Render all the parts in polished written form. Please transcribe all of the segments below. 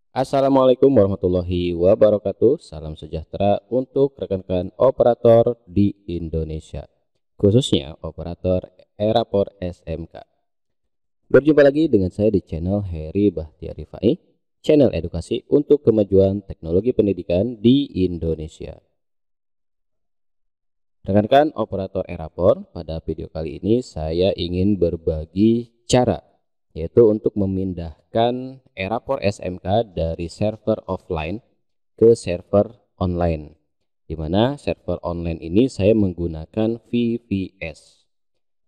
Assalamualaikum warahmatullahi wabarakatuh. Salam sejahtera untuk rekan-rekan operator di Indonesia, khususnya operator Erapor SMK. Berjumpa lagi dengan saya di channel Heri Bahtiar Rifai, channel edukasi untuk kemajuan teknologi pendidikan di Indonesia. Rekan-rekan operator Erapor, pada video kali ini saya ingin berbagi cara, yaitu untuk memindahkan Erapor SMK dari server offline ke server online, di mana server online ini saya menggunakan VPS.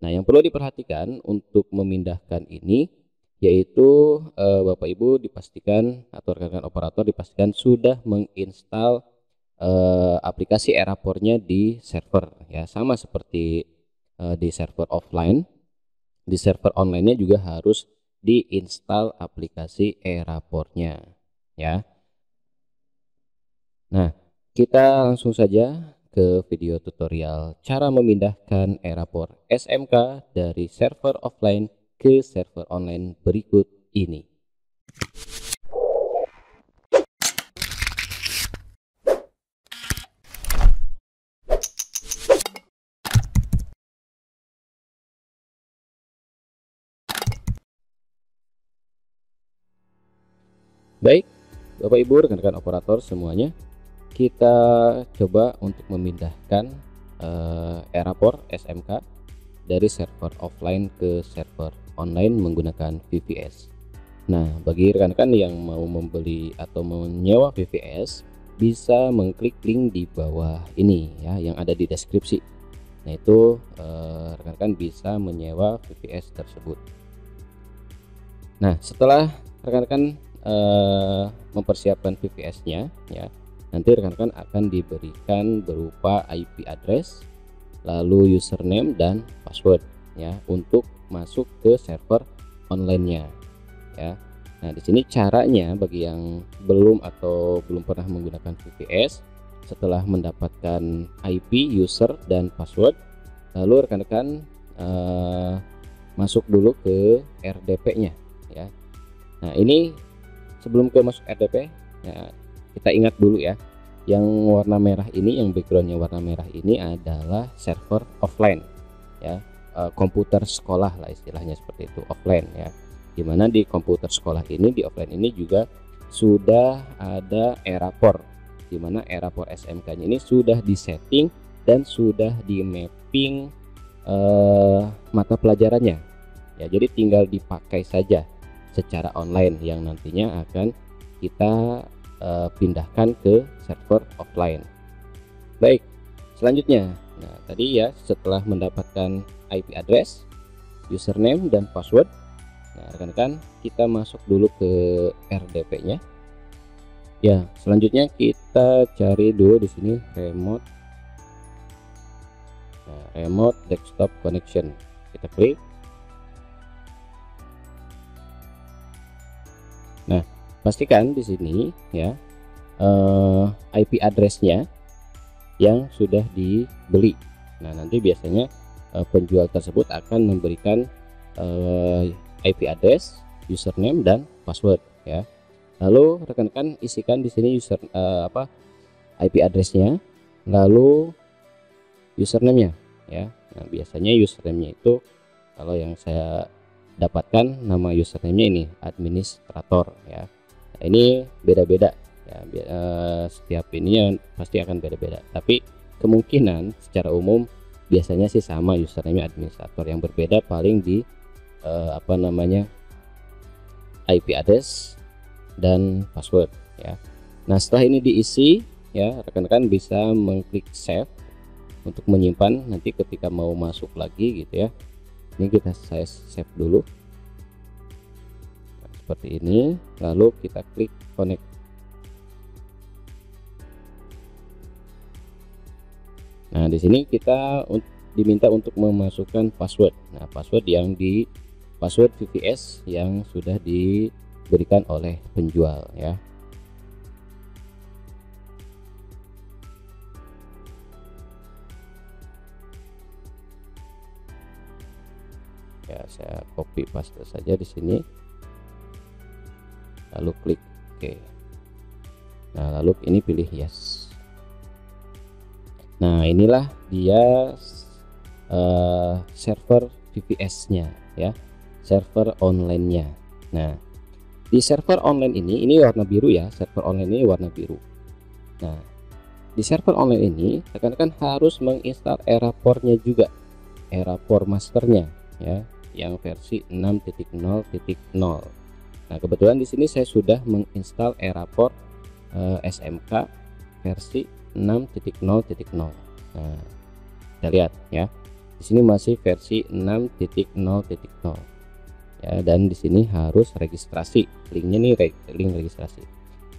Nah, yang perlu diperhatikan untuk memindahkan ini yaitu Bapak Ibu dipastikan atau rekan-rekan operator dipastikan sudah menginstal aplikasi Erapornya di server, ya, sama seperti di server offline. Di server online-nya juga harus diinstal aplikasi Erapornya, ya. Nah, kita langsung saja ke video tutorial cara memindahkan Erapor SMK dari server offline ke server online berikut ini. Baik, Bapak Ibu rekan-rekan operator semuanya, kita coba untuk memindahkan Erapor SMK dari server offline ke server online menggunakan VPS. Nah, bagi rekan-rekan yang mau membeli atau menyewa VPS, bisa mengklik link di bawah ini ya, yang ada di deskripsi. Nah, itu rekan-rekan bisa menyewa VPS tersebut. Nah, setelah rekan-rekan mempersiapkan VPS-nya, ya, nanti rekan-rekan akan diberikan berupa IP address, lalu username dan password, ya, untuk masuk ke server online-nya, ya. Nah, di sini caranya bagi yang belum atau belum pernah menggunakan VPS, setelah mendapatkan IP, user dan password, lalu rekan-rekan masuk dulu ke RDP-nya, ya. Nah, ini sebelum ke masuk RDP, ya, kita ingat dulu ya, yang warna merah ini, yang backgroundnya warna merah ini adalah server offline, ya, komputer sekolah lah istilahnya seperti itu, offline ya. Dimana di komputer sekolah ini, di offline ini juga sudah ada Erapor, dimana Erapor SMK-nya ini sudah disetting dan sudah di mapping mata pelajarannya, ya. Jadi tinggal dipakai saja secara online yang nantinya akan kita pindahkan ke server offline. Baik, selanjutnya, nah tadi ya, setelah mendapatkan IP address, username dan password, nah rekan-rekan kita masuk dulu ke RDP-nya. Ya, selanjutnya kita cari dulu di sini remote, nah, remote desktop connection, kita klik. Nah, pastikan di sini ya IP addressnya yang sudah dibeli. Nah, nanti biasanya penjual tersebut akan memberikan IP address, username dan password, ya. Lalu rekan-rekan isikan di sini IP addressnya, lalu username-nya, ya. Nah, biasanya username-nya itu, kalau yang saya dapatkan nama username-nya ini administrator, ya. Nah, ini beda-beda ya, setiap ini yang pasti akan beda-beda, tapi kemungkinan secara umum biasanya sih sama username administrator, yang berbeda paling di IP address dan password, ya. Nah, setelah ini diisi, ya, rekan-rekan bisa mengklik save untuk menyimpan nanti ketika mau masuk lagi gitu ya. Ini saya save dulu, nah, seperti ini, lalu kita klik connect. Nah, di sini kita diminta untuk memasukkan password. Nah, password yang di password VPS yang sudah diberikan oleh penjual, ya. Ya, saya copy paste saja di sini, lalu klik OK. Nah, lalu ini pilih yes. Nah, inilah dia server VPS-nya ya, server online-nya. Nah, di server online ini warna biru ya, server online ini warna biru. Nah, di server online ini rekan-rekan harus menginstal Erapor-nya juga, Erapor masternya ya, yang versi 6.0.0. Nah, kebetulan di sini saya sudah menginstal Erapor SMK versi 6.0.0. Nah, kita lihat ya. Di sini masih versi 6.0.0 ya, dan di sini harus registrasi. Linknya nih link registrasi.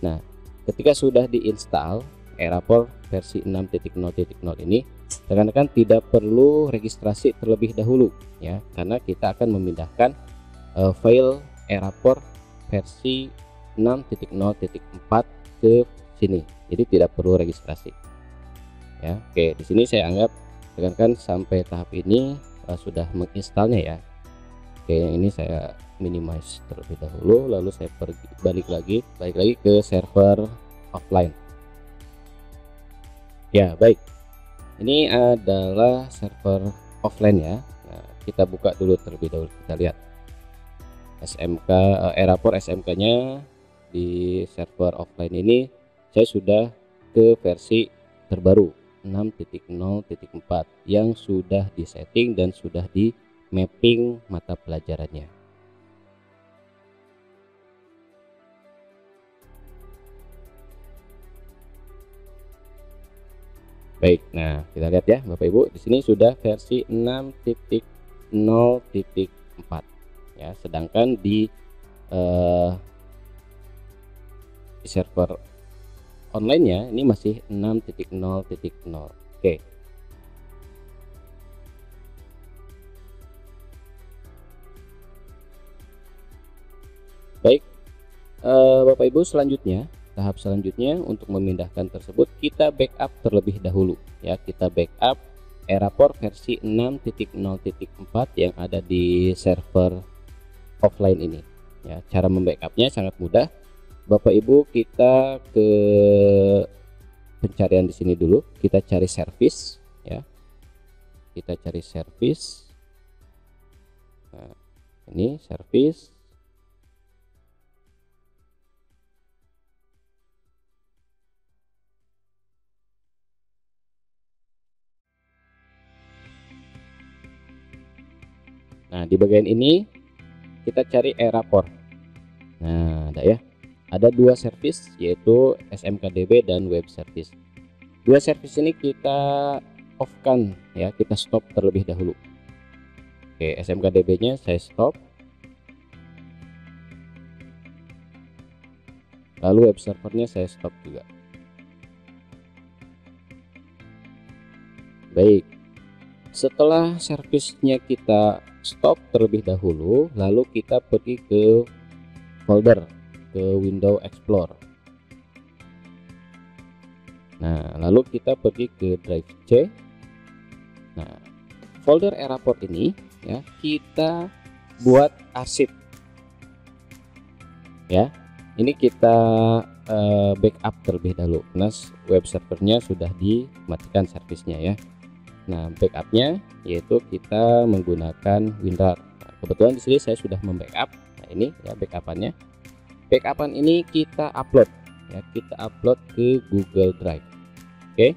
Nah, ketika sudah diinstal Erapor versi 6.0.0 ini, rekan-rekan tidak perlu registrasi terlebih dahulu ya, karena kita akan memindahkan file Erapor versi 6.0.4 ke sini. Jadi tidak perlu registrasi ya. Oke, di sini saya anggap rekan-rekan sampai tahap ini sudah menginstalnya ya. Oke, yang ini saya minimize terlebih dahulu, lalu saya balik lagi ke server offline ya. Baik, ini adalah server offline ya. Nah, kita buka dulu terlebih dahulu, kita lihat SMK Erapor SMK nya di server offline ini. Saya sudah ke versi terbaru 6.0.4 yang sudah disetting dan sudah di mapping mata pelajarannya. Baik, nah kita lihat ya Bapak Ibu, di sini sudah versi 6.0.4 ya, sedangkan di server online-nya ini masih 6.0.0. Oke. Baik, Bapak Ibu, selanjutnya tahap selanjutnya untuk memindahkan tersebut kita backup terlebih dahulu ya. Kita backup Erapor versi 6.0.4 yang ada di server offline ini ya. Cara membackupnya sangat mudah. Bapak Ibu, kita ke pencarian di sini dulu, kita cari service ya. Kita cari service. Nah, ini service. Nah, di bagian ini kita cari Erapor. Nah, ada ya. Ada dua service, yaitu SMKDB dan web service. Dua service ini kita off-kan ya, kita stop terlebih dahulu. Oke, SMKDB-nya saya stop. Lalu web servernya saya stop juga. Baik. Setelah servisnya kita stop terlebih dahulu, lalu kita pergi ke folder, ke Windows Explorer. Nah, lalu kita pergi ke drive C. Nah, folder Erapor ini ya, kita buat arsip ya. Ini kita backup terlebih dahulu karena web servernya sudah dimatikan servisnya ya. Nah, backupnya yaitu kita menggunakan WinRAR. Nah, kebetulan di sini saya sudah membackup. Nah, ini ya backupannya. Backupan ini kita upload ya, kita upload ke Google Drive. Oke,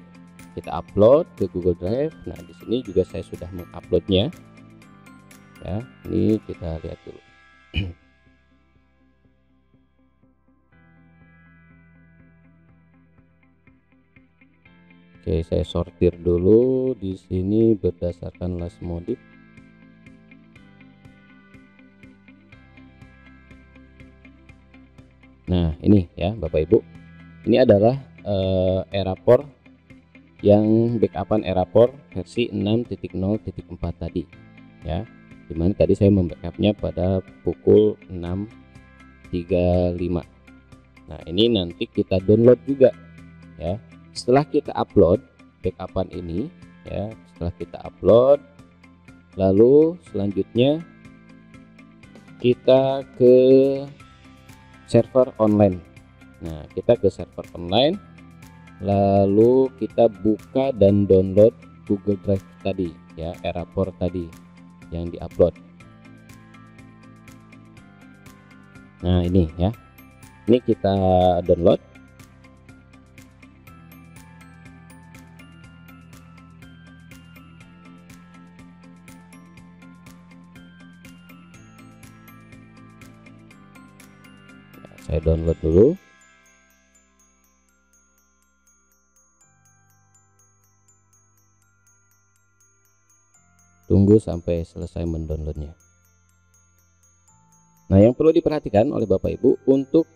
kita upload ke Google Drive. Nah, di sini juga saya sudah menguploadnya ya. Ini kita lihat dulu. Oke, saya sortir dulu di sini berdasarkan last modif. Nah, ini ya Bapak Ibu, ini adalah Erapor yang backupan Erapor versi 6.0.4 tadi ya, dimana tadi saya membackupnya pada pukul 6.35. Nah, ini nanti kita download juga ya. Setelah kita upload backupan ini ya, setelah kita upload, lalu selanjutnya kita ke server online. Nah, kita ke server online, lalu kita buka dan download Google Drive tadi ya, Erapor tadi yang diupload. Nah, ini ya, ini kita download. Nah, saya download dulu. Tunggu sampai selesai mendownloadnya. Nah, yang perlu diperhatikan oleh Bapak Ibu untuk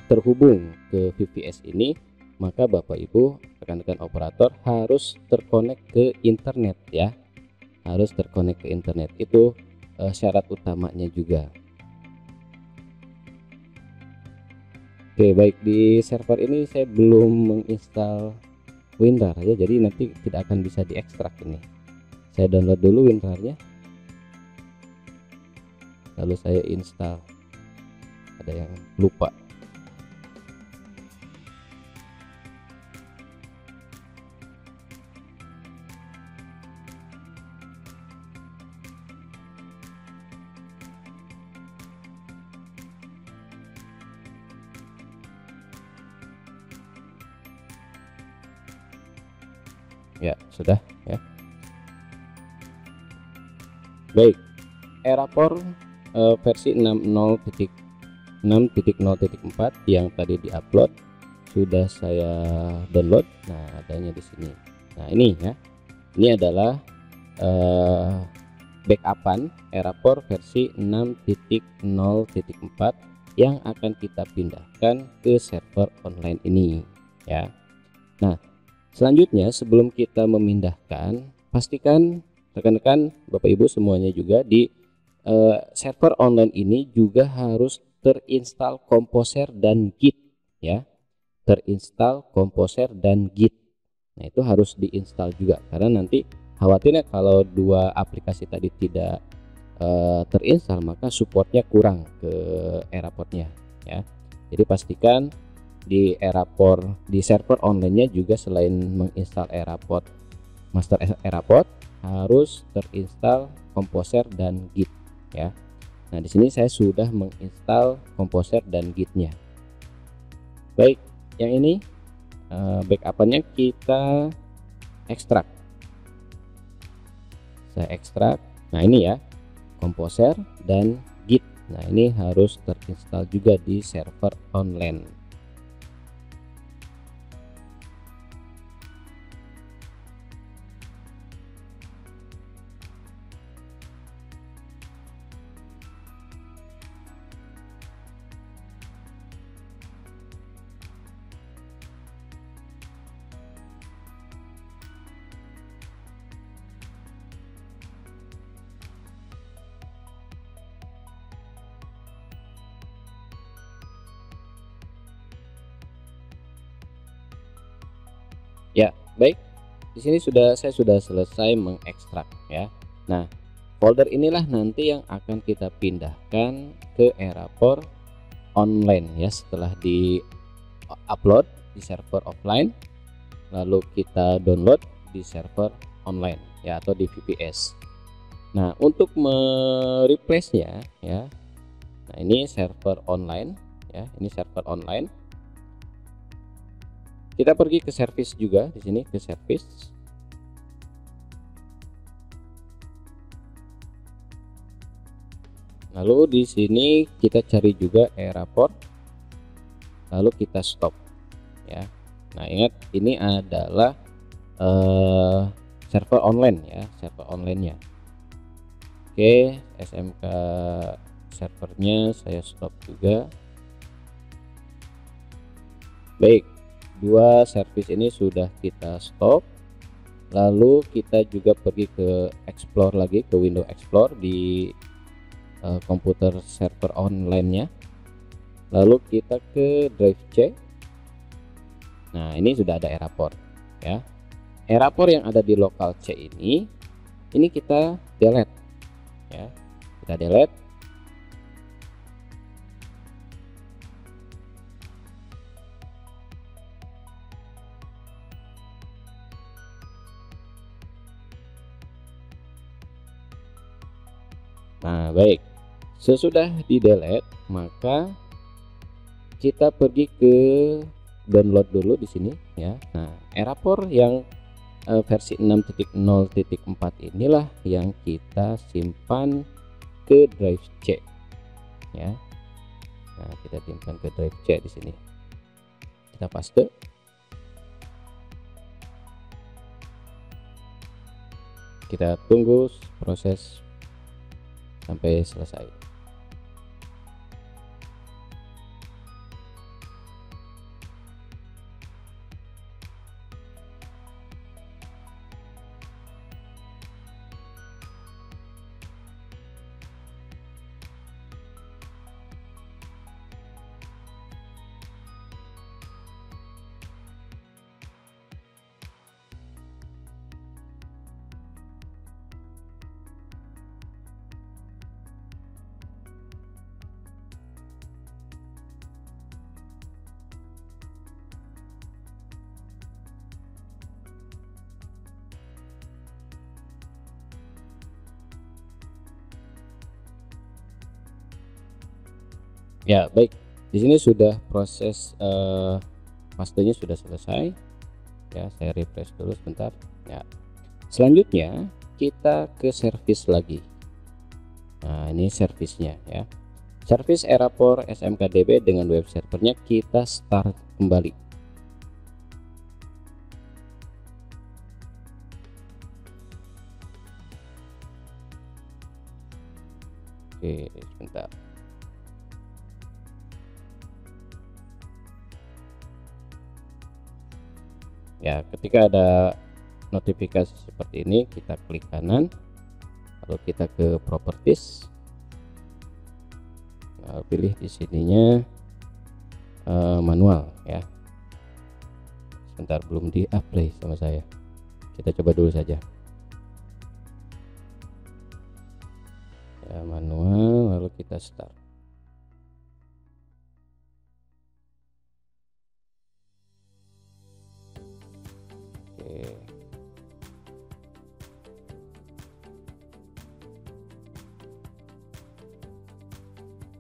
terhubung ke VPS ini, maka Bapak Ibu rekan-rekan operator harus terkonek ke internet ya, harus terkonek ke internet. Itu syarat utamanya juga. Oke, baik, di server ini saya belum menginstal WinRAR ya, jadi nanti tidak akan bisa diekstrak ini. Saya download dulu WinRAR-nya, lalu saya install. Ada yang lupa. Ya, sudah ya. Baik, Erapor versi 60.6.0.4 yang tadi diupload sudah saya download. Nah, adanya di sini. Nah, ini ya, ini adalah backupan Erapor versi 6.0.4 yang akan kita pindahkan ke server online ini ya. Nah, selanjutnya sebelum kita memindahkan, pastikan rekan-rekan Bapak Ibu semuanya juga di server online ini juga harus terinstall Composer dan Git ya, terinstall Composer dan Git. Nah, itu harus diinstal juga, karena nanti khawatirnya kalau dua aplikasi tadi tidak terinstall, maka supportnya kurang ke Erapornya ya. Jadi pastikan di Erapor, di server online-nya juga selain menginstal Erapor, master Erapor, harus terinstall Composer dan Git ya. Nah, di sini saya sudah menginstal Composer dan Git-nya. Baik, yang ini backupannya kita ekstrak. Saya ekstrak. Nah, ini ya, Composer dan Git. Nah, ini harus terinstall juga di server online. Ya, baik. Di sini saya sudah selesai mengekstrak ya. Nah, folder inilah nanti yang akan kita pindahkan ke Erapor online ya, setelah di upload di server offline, lalu kita download di server online ya, atau di VPS. Nah, untuk mereplace-nya ya. Nah, ini server online ya, ini server online. Kita pergi ke service juga, di sini ke service. Lalu di sini kita cari juga Erapor, lalu kita stop ya. Nah, ingat ini adalah server online ya, server onlinenya. Oke, SMK servernya saya stop juga. Baik, dua service ini sudah kita stop. Lalu kita juga pergi ke explore lagi, ke window explore di komputer server online-nya. Lalu kita ke drive C. Nah, ini sudah ada Erapor ya. Erapor yang ada di lokal C ini kita delete ya. Kita delete. baik, sesudah di delete maka kita pergi ke download dulu di sini ya. Nah, Erapor yang versi 6.0.4 inilah yang kita simpan ke drive C ya. Nah, kita simpan ke drive C di sini. Kita paste. Kita tunggu proses sampai selesai. Ya, baik. Di sini sudah proses pastenya sudah selesai. Ya, saya refresh dulu sebentar. Ya. Selanjutnya kita ke service lagi. Nah, ini servisnya ya. Service Erapor SMKDB dengan web servernya kita start kembali. Oke, sebentar. Ya, ketika ada notifikasi seperti ini kita klik kanan, lalu kita ke properties. Nah, pilih di sininya manual ya. Sebentar, belum di apply sama saya. Kita coba dulu saja ya, manual, lalu kita start. Oke.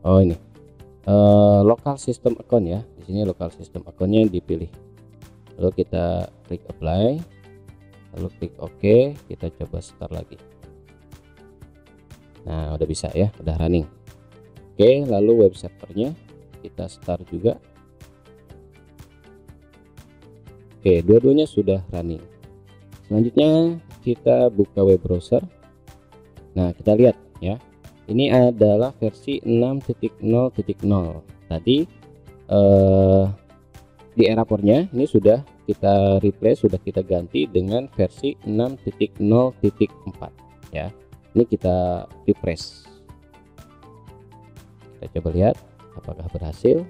Oh, ini lokal system account ya. Di sini lokal system accountnya dipilih, lalu kita klik apply, lalu klik OK. Kita coba start lagi. Nah, udah bisa ya, udah running. Oke, lalu web servernya kita start juga. Oke, dua-duanya sudah running. Selanjutnya kita buka web browser. Nah, kita lihat ya, ini adalah versi 6.0.0. Tadi di Erapornya ini sudah kita replace, sudah kita ganti dengan versi 6.0.4 ya. Ini kita refresh. Kita coba lihat apakah berhasil.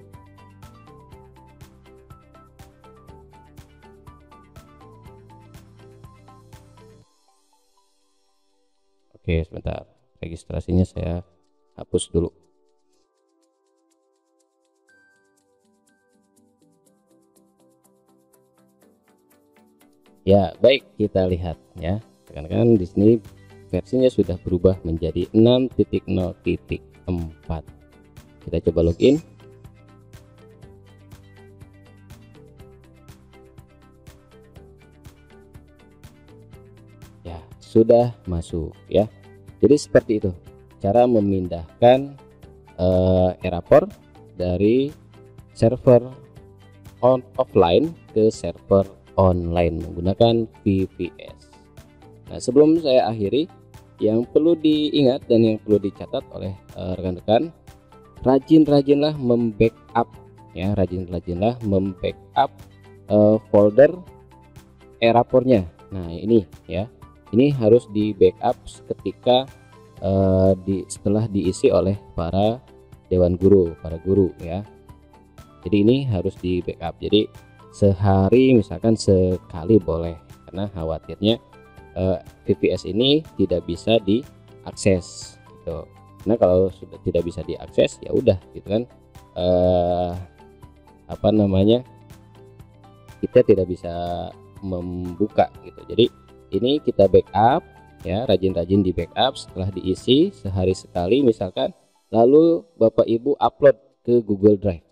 Oke, sebentar, registrasinya saya hapus dulu. Ya, baik, kita lihat ya. Kan di sini versinya sudah berubah menjadi 6.0.4. Kita coba login. Ya, sudah masuk ya. Jadi seperti itu cara memindahkan Erapor dari server offline ke server online menggunakan VPS. Nah, sebelum saya akhiri, yang perlu diingat dan yang perlu dicatat oleh rekan-rekan, rajin-rajinlah membackup ya, rajin-rajinlah membackup folder Erapornya. Nah, ini ya, ini harus di backup ketika setelah diisi oleh para dewan guru, para guru ya. Jadi ini harus di backup. Jadi sehari misalkan sekali boleh, karena khawatirnya VPS ini tidak bisa diakses gitu. Nah, kalau sudah tidak bisa diakses ya udah gitu kan, apa namanya, kita tidak bisa membuka gitu. Jadi ini kita backup ya, rajin-rajin di backup. Setelah diisi sehari sekali misalkan, lalu Bapak Ibu upload ke Google Drive,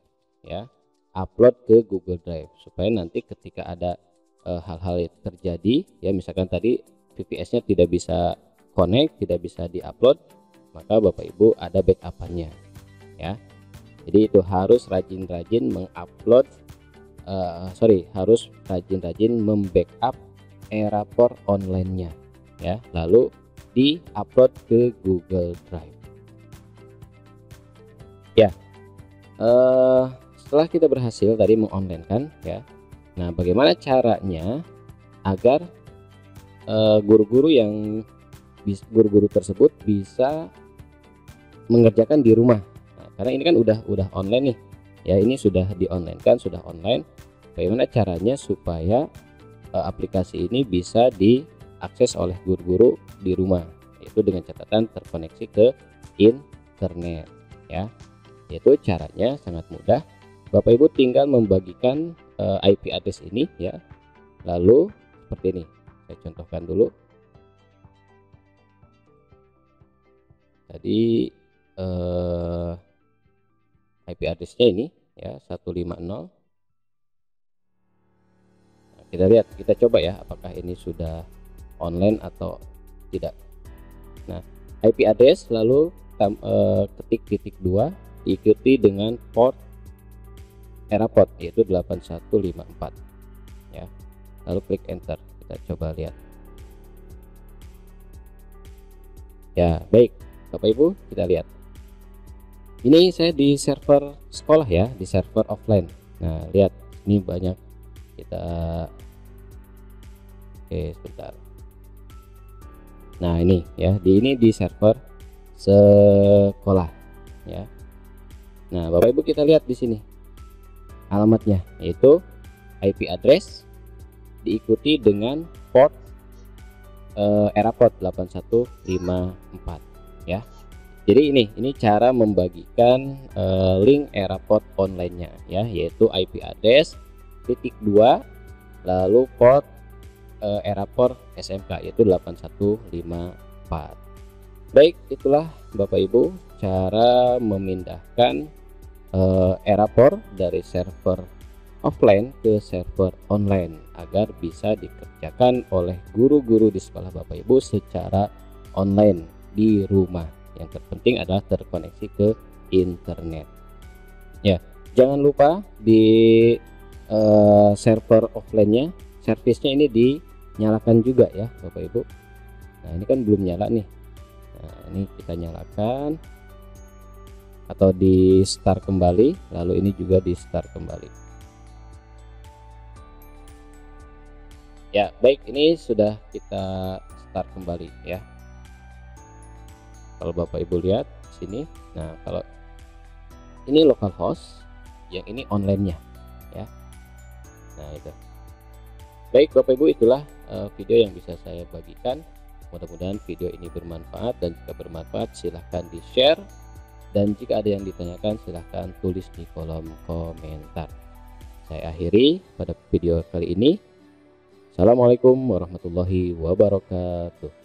ya, upload ke Google Drive supaya nanti ketika ada hal-hal yang terjadi, ya, misalkan tadi VPS-nya tidak bisa connect, tidak bisa diupload, maka Bapak Ibu ada backup-nya, ya. Jadi itu harus rajin-rajin mengupload, harus rajin-rajin membackup Erapor online-nya, ya, lalu di-upload ke Google Drive. Ya, setelah kita berhasil tadi mengonline-kan, ya. Nah, bagaimana caranya agar guru-guru tersebut bisa mengerjakan di rumah? Karena ini kan udah online nih, ya, ini sudah di online kan, sudah online. Bagaimana caranya supaya aplikasi ini bisa diakses oleh guru-guru di rumah, yaitu dengan catatan terkoneksi ke internet, ya. Yaitu caranya sangat mudah. Bapak Ibu tinggal membagikan IP address ini, ya, lalu seperti ini. Saya contohkan dulu. Tadi IP addressnya ini, ya, 150. Nah, kita lihat, kita coba ya apakah ini sudah online atau tidak. Nah, IP address lalu ketik titik 2 diikuti dengan port Erapor yaitu 8154, ya, lalu klik enter. Kita coba lihat. Ya, baik Bapak Ibu, kita lihat. Ini saya di server sekolah, ya, di server offline. Nah, lihat ini banyak kita. Oke, sebentar. Nah, ini ya, ini di server sekolah, ya. Nah, Bapak Ibu kita lihat di sini alamatnya, yaitu IP address diikuti dengan port Erapor 8154, ya. Jadi ini cara membagikan link Erapor online-nya, ya, yaitu IP address titik 2 lalu port Erapor SMK yaitu 8154. Baik, itulah Bapak Ibu cara memindahkan Erapor dari server offline ke server online agar bisa dikerjakan oleh guru-guru di sekolah Bapak Ibu secara online di rumah. Yang terpenting adalah terkoneksi ke internet, ya. Jangan lupa di server offline-nya servisnya ini dinyalakan juga, ya, Bapak Ibu. Nah, ini kan belum nyala nih. Nah, ini kita nyalakan atau di start kembali, lalu ini juga di start kembali. Ya, baik, ini sudah kita start kembali, ya. Kalau Bapak Ibu lihat sini, nah, kalau ini localhost, yang ini online-nya, ya. Nah, itu. Baik Bapak Ibu, itulah video yang bisa saya bagikan. Mudah-mudahan video ini bermanfaat, dan jika bermanfaat silahkan di share, dan jika ada yang ditanyakan silahkan tulis di kolom komentar. Saya akhiri pada video kali ini. Assalamualaikum warahmatullahi wabarakatuh.